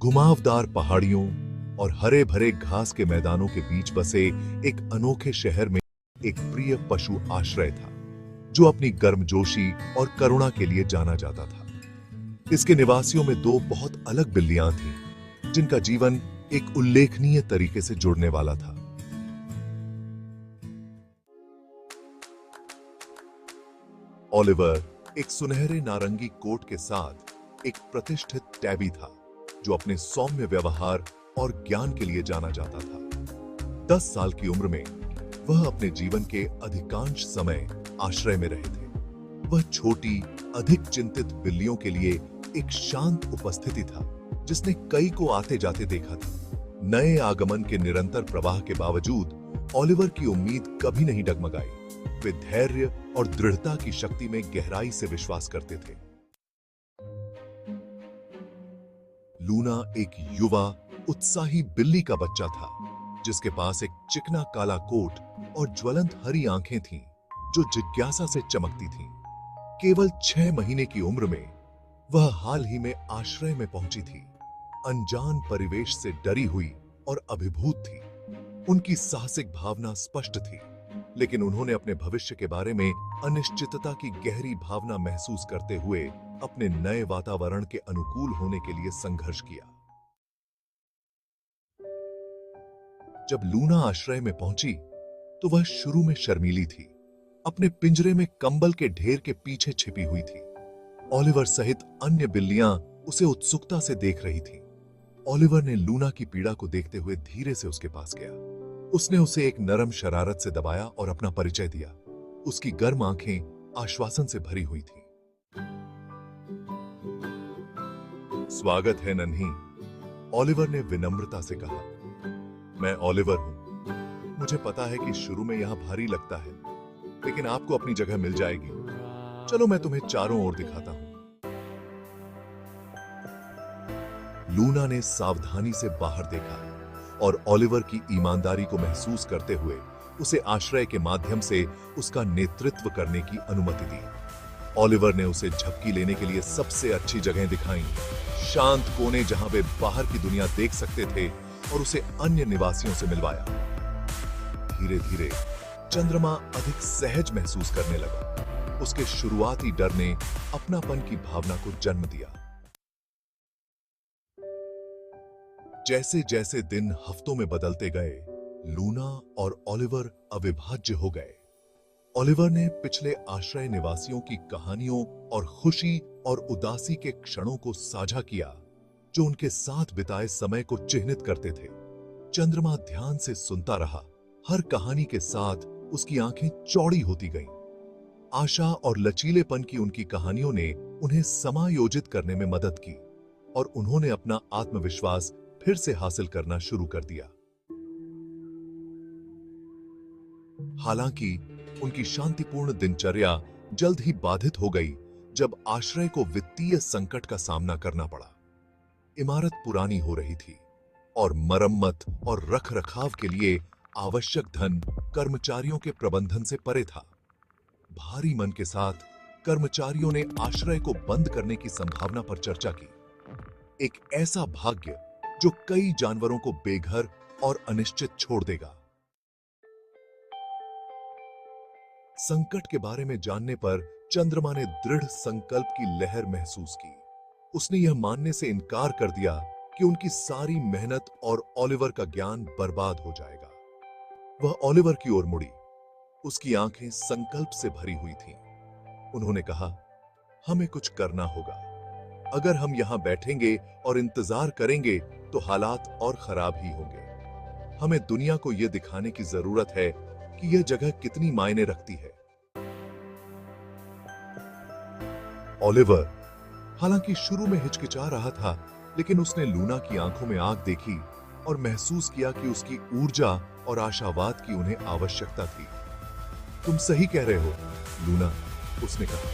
घुमावदार पहाड़ियों और हरे भरे घास के मैदानों के बीच बसे एक अनोखे शहर में एक प्रिय पशु आश्रय था, जो अपनी गर्मजोशी और करुणा के लिए जाना जाता था। इसके निवासियों में दो बहुत अलग बिल्लियां थीं, जिनका जीवन एक उल्लेखनीय तरीके से जुड़ने वाला था। ओलिवर एक सुनहरे नारंगी कोट के साथ एक प्रतिष्ठित टैबी था, जो अपने सौम्य व्यवहार और ज्ञान के लिए जाना जाता था। 10 साल की उम्र में वह अपने जीवन के अधिकांश समय आश्रय में रहे थे। वह छोटी, अधिक चिंतित बिल्लियों के लिए एक शांत उपस्थिति था, जिसने कई को आते जाते देखा था। नए आगमन के निरंतर प्रवाह के बावजूद ओलिवर की उम्मीद कभी नहीं डगमगाई। वे धैर्य और दृढ़ता की शक्ति में गहराई से विश्वास करते थे। लूना एक युवा, उत्साही बिल्ली का बच्चा था, जिसके पास एक चिकना काला कोट और ज्वलंत हरी आंखें थीं, जो जिज्ञासा से चमकती थीं। केवल 6 महीने की उम्र में वह हाल ही में आश्रय में पहुंची थी। अनजान परिवेश से डरी हुई और अभिभूत थी। उनकी साहसिक भावना स्पष्ट थी, लेकिन उन्होंने अपने भविष्य के बारे में अनिश्चितता की गहरी भावना महसूस करते हुए अपने नए वातावरण के अनुकूल होने के लिए संघर्ष किया। जब लूना आश्रय में पहुंची, तो वह शुरू में शर्मीली थी। अपने पिंजरे में कंबल के ढेर के पीछे छिपी हुई थी। ओलिवर सहित अन्य बिल्लियां उसे उत्सुकता से देख रही थीं। ओलिवर ने लूना की पीड़ा को देखते हुए धीरे से उसके पास गया। उसने उसे एक नरम शरारत से दबाया और अपना परिचय दिया। उसकी गर्म आंखें आश्वासन से भरी हुई थीं। स्वागत है नन्ही, ओलिवर ने विनम्रता से कहा। मैं ओलिवर हूं। मुझे पता है कि शुरू में यहां भारी लगता है, लेकिन आपको अपनी जगह मिल जाएगी। चलो मैं तुम्हें चारों ओर दिखाता हूं। लूना ने सावधानी से बाहर देखा और ओलिवर की ईमानदारी को महसूस करते हुए उसे आश्रय के माध्यम से उसका नेतृत्व करने की अनुमति दी। ओलिवर ने उसे झपकी लेने के लिए सबसे अच्छी जगह दिखाई, शांत कोने जहां वे बाहर की दुनिया देख सकते थे, और उसे अन्य निवासियों से मिलवाया। धीरे धीरे चंद्रमा अधिक सहज महसूस करने लगा। उसके शुरुआती डर ने अपनापन की भावना को जन्म दिया। जैसे जैसे दिन हफ्तों में बदलते गए, लूना और ओलिवर अविभाज्य हो गए। ओलिवर ने पिछले आश्रय निवासियों की कहानियों और खुशी और उदासी के क्षणों को साझा किया, जो उनके साथ बिताए समय को चिह्नित करते थे। चंद्रमा ध्यान से सुनता रहा। हर कहानी के साथ उसकी आंखें चौड़ी होती गईं। आशा और लचीलेपन की उनकी कहानियों ने उन्हें समायोजित करने में मदद की, और उन्होंने अपना आत्मविश्वास फिर से हासिल करना शुरू कर दिया। हालांकि उनकी शांतिपूर्ण दिनचर्या जल्द ही बाधित हो गई, जब आश्रय को वित्तीय संकट का सामना करना पड़ा। इमारत पुरानी हो रही थी, और मरम्मत और रखरखाव के लिए आवश्यक धन कर्मचारियों के प्रबंधन से परे था। भारी मन के साथ कर्मचारियों ने आश्रय को बंद करने की संभावना पर चर्चा की। एक ऐसा भाग्य जो कई जानवरों को बेघर और अनिश्चित छोड़ देगा। संकट के बारे में जानने पर चंद्रमा ने दृढ़ संकल्प की लहर महसूस की। उसने यह मानने से इनकार कर दिया कि उनकी सारी मेहनत और ओलिवर का ज्ञान बर्बाद हो जाएगा। वह ओलिवर की ओर मुड़ी। उसकी आंखें संकल्प से भरी हुई थीं। उन्होंने कहा, हमें कुछ करना होगा। अगर हम यहां बैठेंगे और इंतजार करेंगे, तो हालात और खराब ही होंगे। हमें दुनिया को यह दिखाने की जरूरत है कि यह जगह कितनी मायने रखती है। ओलिवर, हालांकि शुरू में हिचकिचा रहा था, लेकिन उसने लूना की आंखों में आग देखी और महसूस किया कि उसकी ऊर्जा और आशावाद की उन्हें आवश्यकता थी। तुम सही कह रहे हो, लूना, उसने कहा,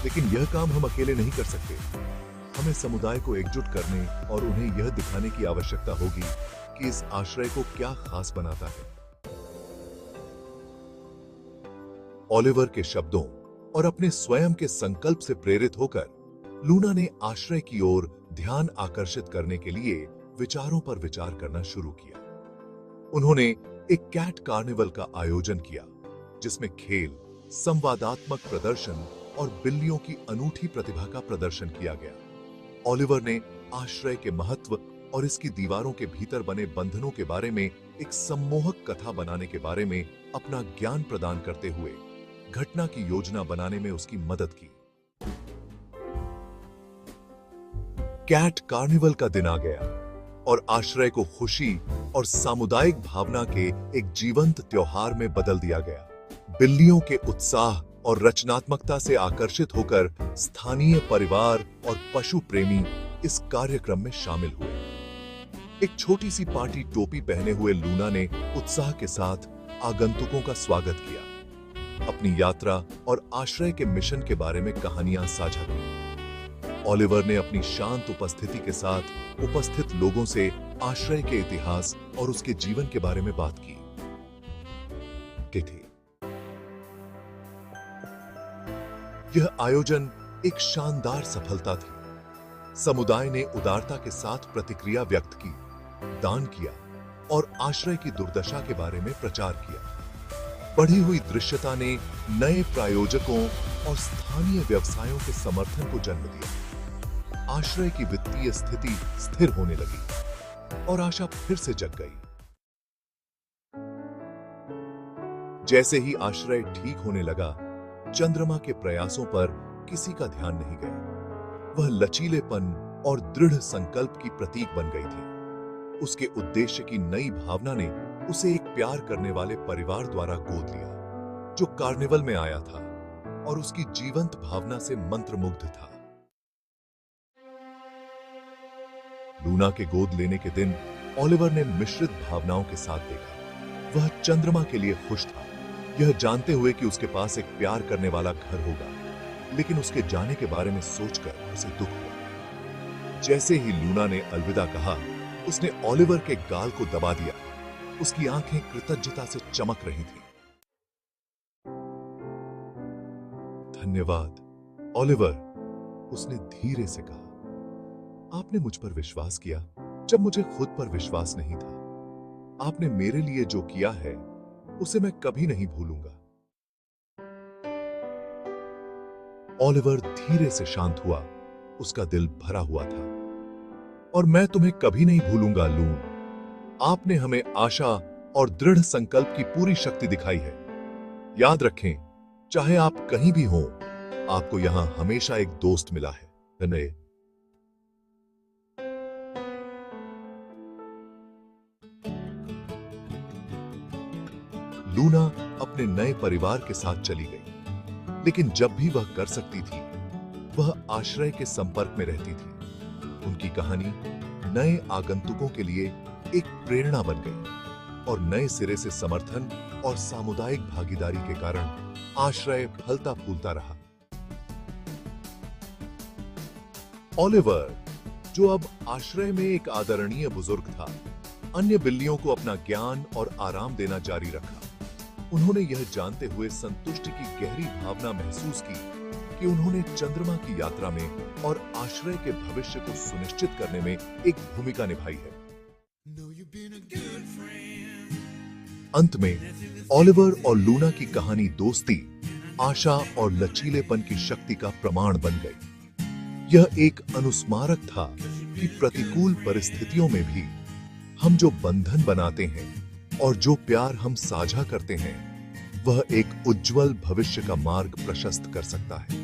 लेकिन यह काम हम अकेले नहीं कर सकते। हमें समुदाय को एकजुट करने और उन्हें यह दिखाने की आवश्यकता होगी कि इस आश्रय को क्या खास बनाता है। ओलिवर के शब्दों और अपने स्वयं के संकल्प से प्रेरित होकर लूना ने आश्रय की ओर ध्यान आकर्षित करने के लिए विचारों पर विचार करना शुरू किया। उन्होंने एक कैट कार्निवल का आयोजन किया, जिसमें खेल, संवादात्मक प्रदर्शन और बिल्लियों की अनूठी प्रतिभा का प्रदर्शन किया गया। ओलिवर ने आश्रय के महत्व और इसकी दीवारों के भीतर बने बंधनों के बारे में एक सम्मोहक कथा बनाने के बारे में अपना ज्ञान प्रदान करते हुए घटना की योजना बनाने में उसकी मदद की। कैट कार्निवल का दिन आ गया और आश्रय को खुशी और सामुदायिक भावना के एक जीवंत त्योहार में बदल दिया गया। बिल्लियों के उत्साह और रचनात्मकता से आकर्षित होकर स्थानीय परिवार और पशु प्रेमी इस कार्यक्रम में शामिल हुए। एक छोटी सी पार्टी टोपी पहने हुए लूना ने उत्साह के साथ आगंतुकों का स्वागत किया, अपनी यात्रा और आश्रय के मिशन के बारे में कहानियां साझा की। ओलिवर ने अपनी शांत उपस्थिति के साथ उपस्थित लोगों से आश्रय के इतिहास और उसके जीवन के बारे में बात की। यह आयोजन एक शानदार सफलता थी। समुदाय ने उदारता के साथ प्रतिक्रिया व्यक्त की, दान किया और आश्रय की दुर्दशा के बारे में प्रचार किया। बढ़ी हुई दृश्यता ने नए प्रायोजकों और स्थानीय व्यवसायों के समर्थन को जन्म दिया। आश्रय की वित्तीय स्थिति स्थिर होने लगी और आशा फिर से जग गई। जैसे ही आश्रय ठीक होने लगा, चंद्रमा के प्रयासों पर किसी का ध्यान नहीं गया। वह लचीलेपन और दृढ़ संकल्प की प्रतीक बन गई थी। उसके उद्देश्य की नई भावना ने उसे एक प्यार करने वाले परिवार द्वारा गोद लिया, जो कार्निवल में आया था और उसकी जीवंत भावना से मंत्रमुग्ध था। लूना के गोद लेने के दिन ओलिवर ने मिश्रित भावनाओं के साथ देखा। वह चंद्रमा के लिए खुश था, यह जानते हुए कि उसके पास एक प्यार करने वाला घर होगा, लेकिन उसके जाने के बारे में सोचकर उसे दुख हुआ। जैसे ही लूना ने अलविदा कहा, उसने ओलिवर के गाल को दबा दिया। उसकी आंखें कृतज्ञता से चमक रही थीं। धन्यवाद ओलिवर, उसने धीरे से कहा। आपने मुझ पर विश्वास किया जब मुझे खुद पर विश्वास नहीं था। आपने मेरे लिए जो किया है उसे मैं कभी नहीं भूलूंगा। ओलिवर धीरे से शांत हुआ। उसका दिल भरा हुआ था। और मैं तुम्हें कभी नहीं भूलूंगा लून। आपने हमें आशा और दृढ़ संकल्प की पूरी शक्ति दिखाई है। याद रखें, चाहे आप कहीं भी हों, आपको यहां हमेशा एक दोस्त मिला है। धन्यवाद। लूना अपने नए परिवार के साथ चली गई, लेकिन जब भी वह कर सकती थी, वह आश्रय के संपर्क में रहती थी। उनकी कहानी नए आगंतुकों के लिए एक प्रेरणा बन गई और नए सिरे से समर्थन और सामुदायिक भागीदारी के कारण आश्रय फलता फूलता रहा। ओलिवर, जो अब आश्रय में एक आदरणीय बुजुर्ग था, अन्य बिल्लियों को अपना ज्ञान और आराम देना जारी रखा। उन्होंने यह जानते हुए संतुष्टि की गहरी भावना महसूस की कि उन्होंने चंद्रमा की यात्रा में और आश्रय के भविष्य को सुनिश्चित करने में एक भूमिका निभाई है। अंत में ओलिवर और लूना की कहानी दोस्ती, आशा और लचीलेपन की शक्ति का प्रमाण बन गई। यह एक अनुस्मारक था कि प्रतिकूल परिस्थितियों में भी हम जो बंधन बनाते हैं और जो प्यार हम साझा करते हैं, वह एक उज्जवल भविष्य का मार्ग प्रशस्त कर सकता है।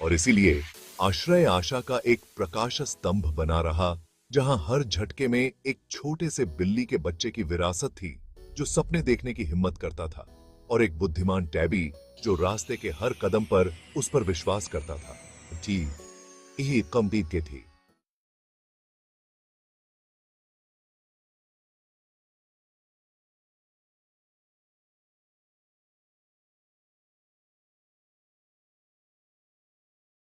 और इसीलिए आश्रय आशा का एक प्रकाश स्तंभ बना रहा, जहां हर झटके में एक छोटे से बिल्ली के बच्चे की विरासत थी जो सपने देखने की हिम्मत करता था, और एक बुद्धिमान टैबी जो रास्ते के हर कदम पर उस पर विश्वास करता था। जी, यही कम बीत के थी।